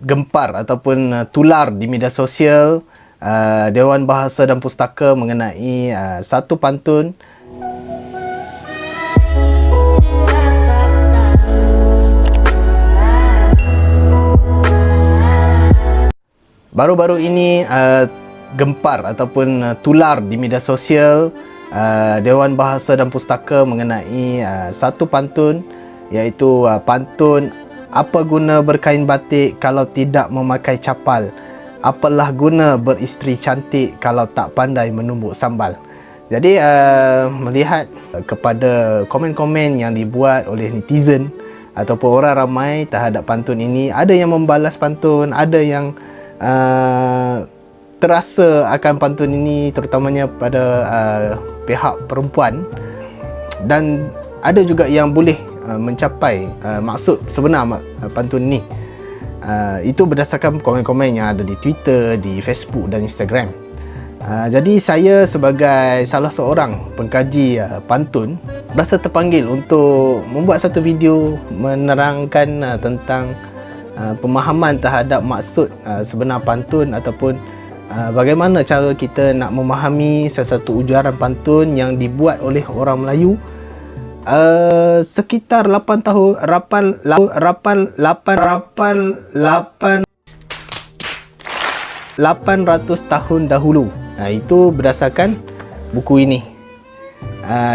gempar ataupun tular di media sosial Dewan Bahasa dan Pustaka mengenai satu pantun baru-baru ini gempar ataupun tular di media sosial Dewan Bahasa dan Pustaka mengenai satu pantun, iaitu pantun apa guna berkain batik kalau tidak memakai capal, apalah guna beristeri cantik kalau tak pandai menumbuk sambal. Jadi melihat kepada komen-komen yang dibuat oleh netizen ataupun orang ramai terhadap pantun ini, ada yang membalas pantun, ada yang terasa akan pantun ini terutamanya pada pihak perempuan, dan ada juga yang boleh mencapai maksud sebenar pantun ini. Itu berdasarkan komen-komen yang ada di Twitter, di Facebook dan Instagram. Jadi saya sebagai salah seorang pengkaji pantun rasa terpanggil untuk membuat satu video menerangkan tentang pemahaman terhadap maksud sebenar pantun, ataupun bagaimana cara kita nak memahami sesuatu ujaran pantun yang dibuat oleh orang Melayu sekitar 800 tahun dahulu. Itu berdasarkan buku ini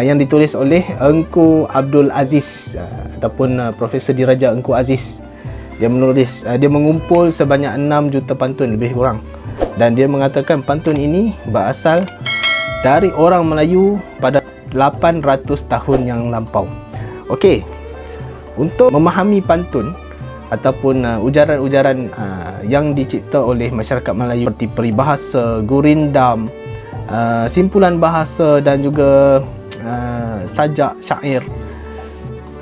yang ditulis oleh Engku Abdul Aziz ataupun Profesor Diraja Engku Aziz. Dia menulis, dia mengumpul sebanyak 6 juta pantun lebih kurang, dan dia mengatakan pantun ini berasal dari orang Melayu pada 800 tahun yang lampau. Okey, untuk memahami pantun ataupun ujaran-ujaran yang dicipta oleh masyarakat Melayu seperti peribahasa, gurindam, simpulan bahasa dan juga sajak, syair,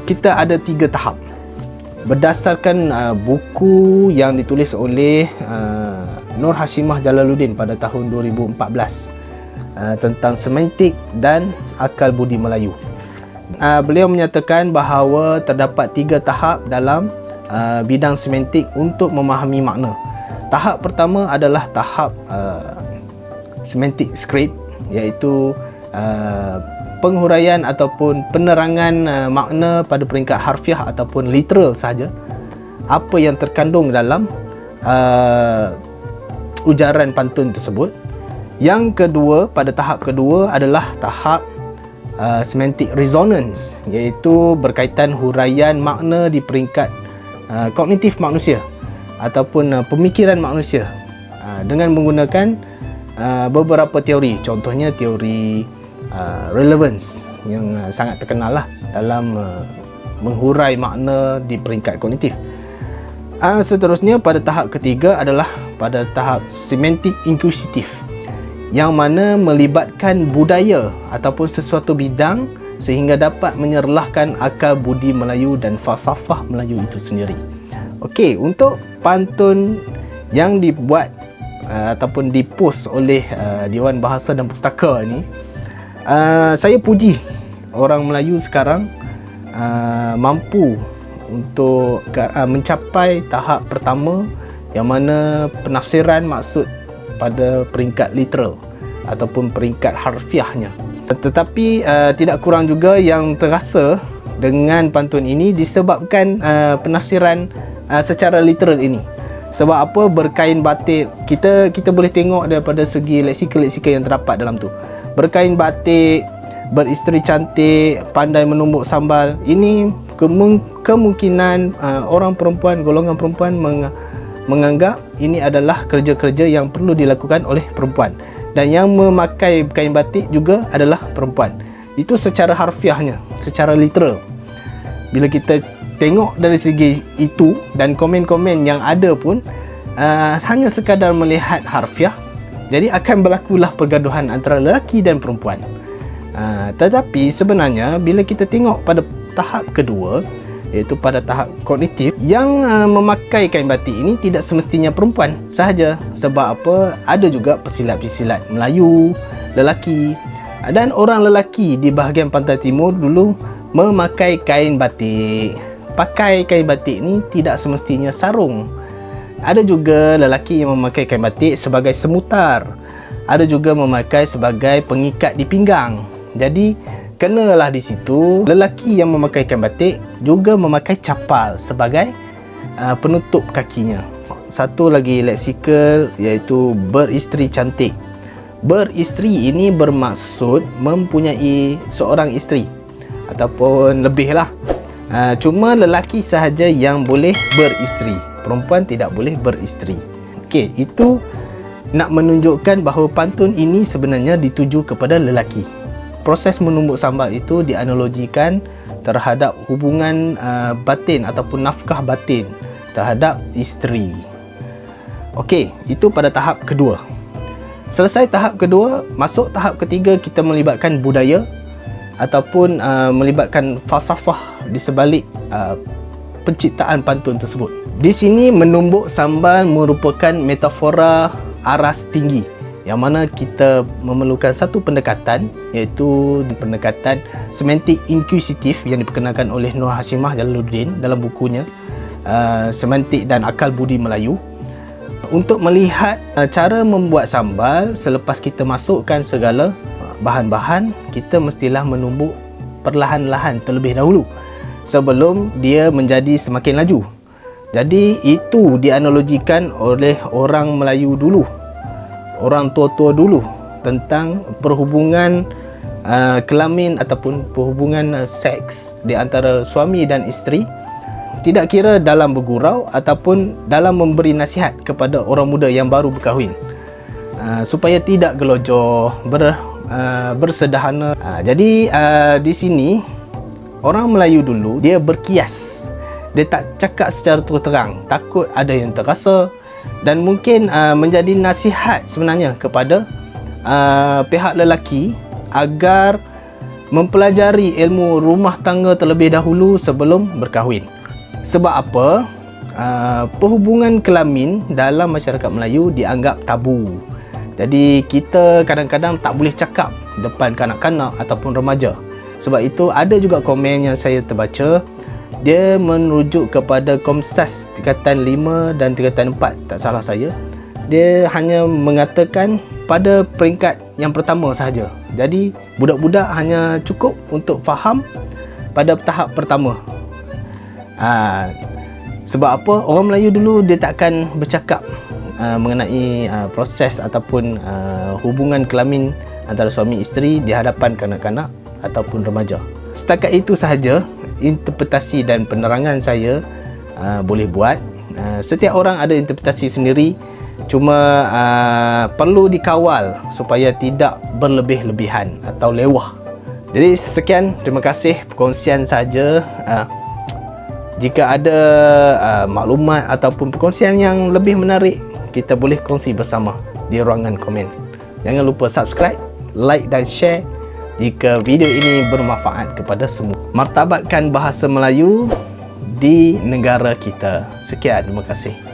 kita ada 3 tahap. Berdasarkan buku yang ditulis oleh Nur Hashimah Jalaluddin pada tahun 2014 tentang semantik dan akal budi Melayu. Beliau menyatakan bahawa terdapat 3 tahap dalam bidang semantik untuk memahami makna. Tahap pertama adalah tahap semantik script, iaitu penghuraian ataupun penerangan makna pada peringkat harfiah ataupun literal sahaja, apa yang terkandung dalam ujaran pantun tersebut. Yang kedua, pada tahap kedua adalah tahap semantic resonance, iaitu berkaitan huraian makna di peringkat kognitif manusia ataupun pemikiran manusia dengan menggunakan beberapa teori. Contohnya teori relevance yang sangat terkenal lah dalam menghurai makna di peringkat kognitif. Seterusnya, pada tahap ketiga adalah pada tahap semantic inquisitive, yang mana melibatkan budaya ataupun sesuatu bidang sehingga dapat menyerlahkan akal budi Melayu dan falsafah Melayu itu sendiri. Okey, untuk pantun yang dibuat ataupun dipost oleh Dewan Bahasa dan Pustaka ni, saya puji orang Melayu sekarang mampu untuk mencapai tahap pertama, yang mana penafsiran maksud pada peringkat literal ataupun peringkat harfiahnya. Tetapi tidak kurang juga yang terasa dengan pantun ini disebabkan penafsiran secara literal ini. Sebab apa? Berkain batik, kita boleh tengok daripada segi leksika-leksika yang terdapat dalam tu. Berkain batik, beristeri cantik, pandai menumbuk sambal. Ini kemungkinan orang perempuan, golongan perempuan menganggap ini adalah kerja-kerja yang perlu dilakukan oleh perempuan, dan yang memakai kain batik juga adalah perempuan. Itu secara harfiahnya, secara literal. Bila kita tengok dari segi itu, dan komen-komen yang ada pun hanya sekadar melihat harfiah, jadi akan berlakulah pergaduhan antara lelaki dan perempuan. Tetapi sebenarnya bila kita tengok pada tahap kedua, iaitu pada tahap kognitif, yang memakai kain batik ini tidak semestinya perempuan sahaja. Sebab apa? Ada juga pesilat-pesilat Melayu lelaki, dan orang lelaki di bahagian pantai timur dulu memakai kain batik. Pakai kain batik ni tidak semestinya sarung. Ada juga lelaki yang memakai kain batik sebagai semutar. Ada juga memakai sebagai pengikat di pinggang. Jadi kenalah di situ lelaki yang memakai kain batik juga memakai capal sebagai penutup kakinya. Satu lagi leksikal iaitu beristeri cantik. Beristeri ini bermaksud mempunyai seorang isteri ataupun lebih lah. Cuma lelaki sahaja yang boleh beristeri, perempuan tidak boleh beristeri. Okey, itu nak menunjukkan bahawa pantun ini sebenarnya dituju kepada lelaki. Proses menumbuk sambal itu dianalogikan terhadap hubungan batin ataupun nafkah batin terhadap isteri. Okey, itu pada tahap kedua. Selesai tahap kedua, masuk tahap ketiga, kita melibatkan budaya ataupun melibatkan falsafah di sebalik penciptaan pantun tersebut. Di sini menumbuk sambal merupakan metafora aras tinggi, yang mana kita memerlukan satu pendekatan, iaitu pendekatan semantik inkuisitif yang diperkenalkan oleh Nur Hashimah Jalaluddin dalam bukunya Semantik dan Akal Budi Melayu, untuk melihat cara membuat sambal. Selepas kita masukkan segala bahan-bahan, kita mestilah menumbuk perlahan-lahan terlebih dahulu sebelum dia menjadi semakin laju. Jadi itu dianalogikan oleh orang Melayu dulu, orang tua-tua dulu, tentang perhubungan kelamin ataupun perhubungan seks di antara suami dan isteri, tidak kira dalam bergurau ataupun dalam memberi nasihat kepada orang muda yang baru berkahwin, supaya tidak gelojoh, bersedahana. Jadi di sini orang Melayu dulu dia berkias, dia tak cakap secara terus terang, takut ada yang terasa, dan mungkin menjadi nasihat sebenarnya kepada pihak lelaki agar mempelajari ilmu rumah tangga terlebih dahulu sebelum berkahwin. Sebab apa? Perhubungan kelamin dalam masyarakat Melayu dianggap tabu. Jadi kita kadang-kadang tak boleh cakap depan kanak-kanak ataupun remaja. Sebab itu ada juga komen yang saya terbaca, dia merujuk kepada Komsas tingkatan 5 dan tingkatan 4, tak salah saya. Dia hanya mengatakan pada peringkat yang pertama sahaja. Jadi budak-budak hanya cukup untuk faham pada tahap pertama. Sebab apa? Orang Melayu dulu dia takkan bercakap mengenai proses ataupun hubungan kelamin antara suami isteri di hadapan kanak-kanak ataupun remaja. Setakat itu sahaja interpretasi dan penerangan saya boleh buat. Setiap orang ada interpretasi sendiri, cuma perlu dikawal supaya tidak berlebih-lebihan atau lewah. Jadi sekian, terima kasih perkongsian saja. Jika ada maklumat ataupun perkongsian yang lebih menarik, kita boleh kongsi bersama di ruangan komen. Jangan lupa subscribe, like dan share jika video ini bermanfaat kepada semua. Martabatkan bahasa Melayu di negara kita. Sekian, terima kasih.